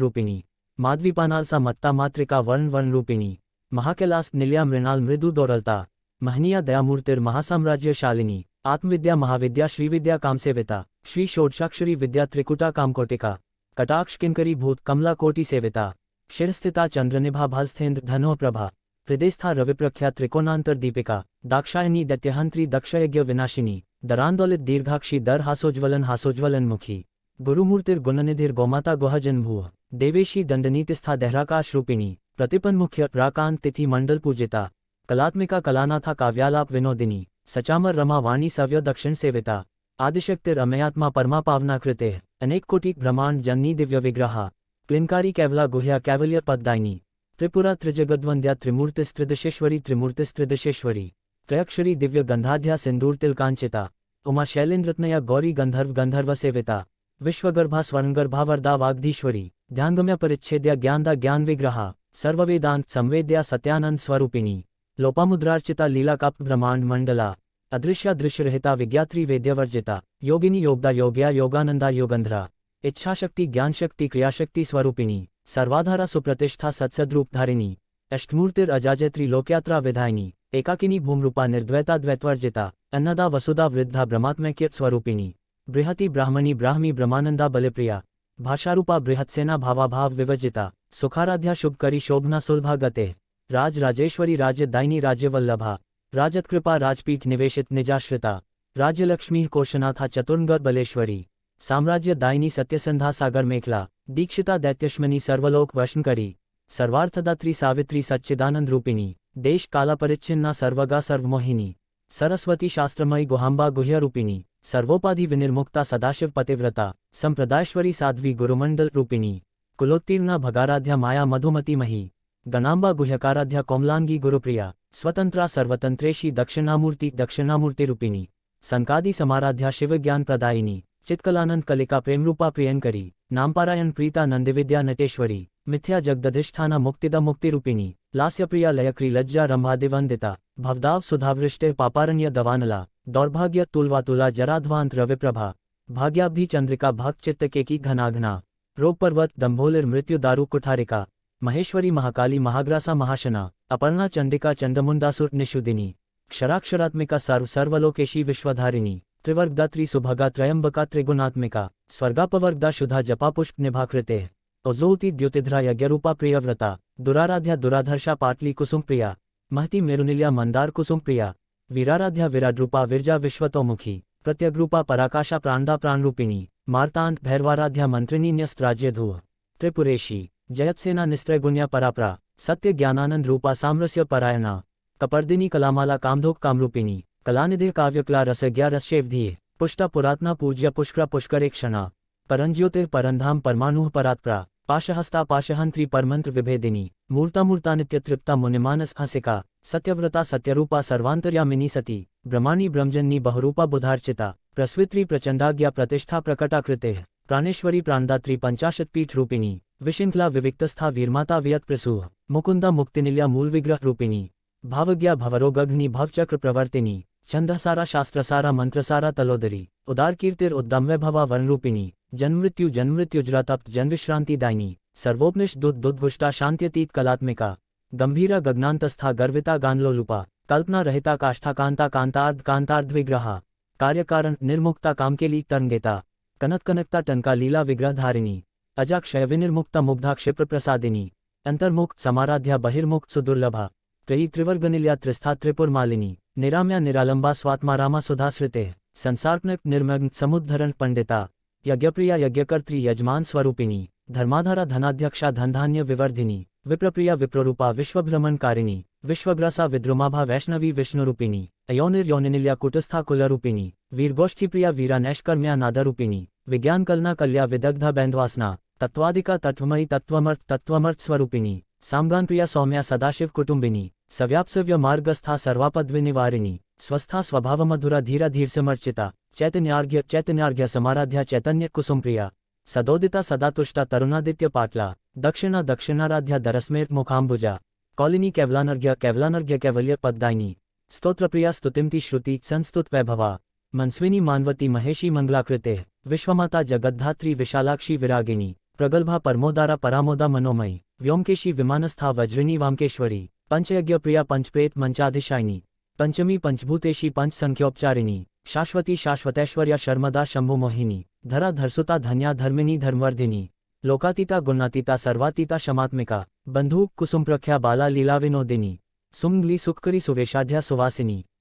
रूपिणी माध्वीपानालसा मत्ता मात्रिका वर्ण रूपिणी महाकैलास निल्या मृणाल मृदु दोरलता महनीया दयामूर्तिर महासाम्राज्यशालिनी आत्मविद्या महाविद्या श्रीविद्या कामसेविता श्री षोडशाक्षरी विद्या त्रिकुटा कामकोटिका कटाक्ष किंकरी भूत कमला कोटि सेविता शिरस्थिता चंद्रनिभा भालस्थेन्द्र धनो प्रभा हृदयस्था रविप्रख्या त्रिकोणांतर दीपिका दाक्षायणी दैत्यहंत्री दक्षयज्ञ विनाशिनी दरांदोलित दीर्घाक्षी दर हासोज्वलन मुखी गुरुमूर्तिर गुणनिधिर गोमाता गोहजन्भूः देवेशी दंडनीतिस्था दहराकाश रूपिणी प्रतिपन्मुख्य प्राकांत तिथि मंडल पूजिता कलात्मिका कलानाथा काव्यालाप विनोदिनी सचामर रमा वाणी सव्य दक्षिण सेविता आदिशक्तिर अमयात्मा परमा पावना कृते अनेक कोटि ब्रह्मांड जननी दिव्य विग्रहा क्लिंकारी कैवला गुह्या कैवल्य पददायिनी त्रिपुरा त्रिजगद्वंद्या त्रिमूर्तिस्त्रिदशेश्वरी त्रिमूर्तिस्त्रिदशेश्वरी त्रयक्षरी दिव्य गंधाध्या सिंदूर तिलकांचिता उमा शैलेन्द्रत्नया गौरी गंधर्व सेविता विश्वगर्भा स्वर्णगर्भा वरदा वाग्धीश्वरी ध्यानगम्य परिच्छेद्या ज्ञानदा ज्ञान विग्रहा सर्ववेदांत संवेद्या सत्यानंद स्वरूपिणी लोपामुद्रार्चिता लीलाकाप ब्रह्मांड मंडला अदृश्या दृश्यरहिता विज्ञात्री वेद्यवर्जिता योगिनी योगदा योग्या योगानंदा योगंध्रा इच्छाशक्ति ज्ञानशक्ति क्रियाशक्ति स्वरूपिणी सर्वाधारा सुप्रतिष्ठा सत्सद्रूपधारिणी अष्टमूर्तिर अजाजत्री लोकयात्रा विधायिनी एकाकिनी भूमरूपा निर्द्वैता द्वैतवर्जिता अन्नदा वसुधा वृद्धा ब्रह्मात्मैक्य स्वरूपिणी बृहति ब्राह्मणी ब्राह्मी ब्रह्मानंदा बलिप्रिया भाषारूपा बृहत्सेना भावाभाव विवजिता सुखाराध्या शुभकरी शोभना सुलभा गते राजेश्वरी राज्यदायिनी राज्यवल्लभा राजत्कृपा राजपीठ निवेशित निजाश्रिता राज्यलक्ष्मी कोशनाथा चतुर्नगर बलेश्वरी साम्राज्य दायिनी सत्यसंधा सागर मेखला दीक्षिता दैत्यश्मनी सर्वलोक वशंकरी सर्वार्थदात्री सावित्री सच्चिदानंद रूपिणी देश काला परिच्छिन्ना सर्वगा सर्वमोहिनी सरस्वती शास्त्रमयी गुहांबा गुह्य रूपिणी सर्वोपाधि विनिर्मुक्ता सदाशिव पतिव्रता संप्रदायश्वरी साध्वी गुरुमंडल रूपिणी कुलोत्तीर्णा भगाराध्या माया मधुमती मही गणांबा गुह्यकाराध्या कोमलांगी गुरुप्रिया स्वतंत्रा सर्वतंत्रेशी दक्षिणामूर्ति रूपिणी संकादि समाराध्या शिवज्ञान प्रदायिनी चित्कलानंद कलिका प्रेमरूपा प्रियंकरी नामपारायण प्रीता नंदिविद्या नटेश्वरी मिथ्या जगदधिष्ठाना मुक्तिदा मुक्तिरूपिणी लास्यप्रिया लयक्री लज्जा रंभादिवंदिता भवदाव सुधावृष्टे पापारण्य दवानला दौर्भाग्य तुलवातुला जराध्वांत रविप्रभा भाग्याब्धि चंद्रिका भक्त चित्तकेकी घनाघना रोग पर्वत दंभोलिर मृत्यु दारु कुठारिका महेश्वरी महाकाली महाग्रासा महाशना अपर्णा चंडिका चंडमुंडासुर निषुदिनी क्षराक्षरात्मिका सर्वलोकेशी विश्वधारिणी त्रिवर्गदात्री सुभगा त्रयंबका त्रिगुणात्मिका स्वर्गापवर्गदा शुद्धा जपापुष्प निभाकृते ओजोति द्युतिध्रा यज्ञरूपा प्रियव्रता दुराराध्या दुराधर्षा पाटली कुसुम प्रिया महती मेरुनिल्या मंदार कुसुम प्रिया वीराराध्या विराड्रूपा विरजा विश्वतोमुखी प्रत्यग्रूपा पराकाशा प्राणदा प्राणरूपिणी मार्तांड भैरवाराध्या मंत्रिणी न्यस्त्राज्यधूः त्रिपुरेशी जयत्सेना निस्त्रैगुण्या पराप्रा सत्य ज्ञानानंद रूपा सामरस्य परायणा कपर्दिनी कलामाला कामधोक कामरूपिणी कलानिधि काव्यकला रसज्ञा रसशेवधीय पुष्टा पुरातना पूज्य पुष्करा पुष्करे क्षणा परंज्योतिर्परंधाम परमाणुः परात्परा पाशहस्ता पाशहंत्री परमंत्र विभेदिनी मूर्ता मूर्ता नित्यतृप्ता मुनिमानस हंसिका सत्यव्रता सत्यरूपा सर्वांतर्यामिनी सती ब्रह्माणी ब्रह्मजननी बहुरूपा बुधार्चिता प्रस्वित्री प्रचंडाज्ञा प्रतिष्ठा प्रकटाकृतेः प्राणेश्वरी प्राणदात्री पंचाशतपीठ रूपिणी विशृंखला विविक्तस्था वीरमाता वियत प्रसूह मुकुंदा मुक्तिनिल्या मूल विग्रह रूपिणी भावज्ञा भवरोगग्नि भवचक्र प्रवर्तिनी छंदसारा शास्त्रसारा मंत्रसारा तलोदरी उदारकीर्तिर उद्दम्य भवा वर्णरूपिणी जन्मृत्युजरातप्त जन्विश्रांतिदायिनी सर्वोपनिषदुद्दुद्घुष्टा शांत्यतीत कलात्मिका गंभीरा गगनांतस्था गर्विता गानलोलुपा कल्पना रहिता काष्ठा कांता कांतार्ध कांतार्ध विग्रहा कार्यकारण निर्मुक्ता कामकेली तरंगेता कनकता टनका लीला विग्रहधारिणी अजाक्षय विनिर्मुक्ता मुग्धा क्षिप्र प्रसादिनी अंतर्मुक्त समाराध्या बहिर्मुक्त सुदुर्लभा त्रयी त्रिवर्गनिल्या त्रिस्था त्रिपुरमालिनी निराम्या निरालंबा स्वात्मारामा सुधाश्रिते संसार्पणक निर्मग्न समुद्धरण पंडिता यज्ञप्रिया यज्ञकर्त्री यजमान स्वरूपिणी धर्माधारा धनाध्यक्षा धनधान्य विवर्धिनी विप्रप्रिया विप्ररूपा विश्वभ्रमणकारिणी विश्वग्रासा विद्रुमाभा वैष्णवी विष्णुरूपिणी अयोनिर्योनिनिल्या कुटस्था कुलरूपिणी वीरगोष्ठीप्रिया वीरा नैष्कर्म्या नादरूपिणी विज्ञानकलना कल्या विदग्धा बैंद्वासना तत्वादिका तत्वमयी तत्वमर्थ स्वरूपिणी सामगानप्रिया सौम्या सदाशिव कुटुंबिनी सव्यापसव्य मार्गस्था सर्वापद्विनिवारिणी स्वस्था स्वभावमधुरा धीरा धीरसमर्चिता चैतन्यार्घ्य समाराध्या चैतन्य कुसुमप्रिया सदोदिता सदातुष्टा तरुणादित्य पाटला दक्षिणाराध्या दरस्मेर मुखाम्बुजा कौलिनी कैवलानर्घ्य कैवल्य पददायिनी स्तोत्रप्रिया स्तुतिमती श्रुति संस्तुत वैभवा मनस्विनी मानवती महेशी मंगलाकृते विश्वमाता जगद्धात्री विशालाक्षी विरागिनी प्रगल्भा परमोदारा परामोदा मनोमयी व्योमकेशी विमानस्था वज्रिनी वामकेश्वरी पंचयज्ञ प्रिया पंचप्रेत मंचाधिशायिनी पंचमी पंचभूतेशी पंच संख्योपचारिणी शाश्वती शाश्वतैश्वर्या शर्मदा शंभु मोहिनी धरा धरसुता धन्या धर्मिनी धर्मवर्धिनी लोकातीता गुणातीता सर्वातीता शमात्मिका बंधु कुसुमप्रख्या बाला लीला विनोदिनी सुमंगली सुखकरी सुवेशाढ्या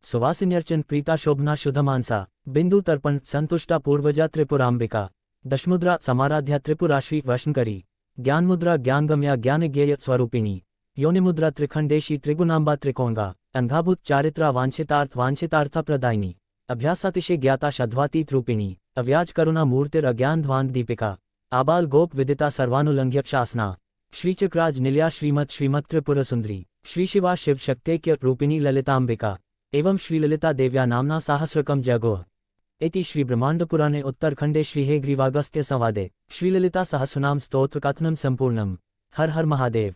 सुवासिन्यर्चन प्रीता शोभना शुद्धमानसा बिंदु तर्पण संतुष्टा पूर्वजा त्रिपुरांबिका दशमुद्रा समाराध्या त्रिपुराश्री वशंकरी ज्ञानमुद्रा ज्ञानगम्या ज्ञानज्ञेय स्वरूपिणी योनिमुद्रा त्रिखंडेशी त्रिगुणांबा त्रिकोंगा अंधाभूत चारित्रा वांछितार्थ प्रदायिनी अभ्यासातिशय ज्ञाता शध्वातीत रूपिणी अव्याज करुणा मूर्तिर अज्ञानध्वांत दीपिका आबाल गोप विदिता सर्वानुलंघ्य शासना श्रीचक्राज निल्या श्रीमत त्रिपुर सुंदरी श्री शिवा शिव शक्त्यैक्य रूपिणी ललितांबिका एवं श्रीललिता देव्या नाम्ना साहस्रकम जगोह इति श्री ब्रह्मांडपुराणे उत्तरखंडे श्रीहेग्रीवागस्त्य संवादे श्रीललिता सहस्रनाम स्तोत्र कथनम संपूर्णम। हर हर महादेव।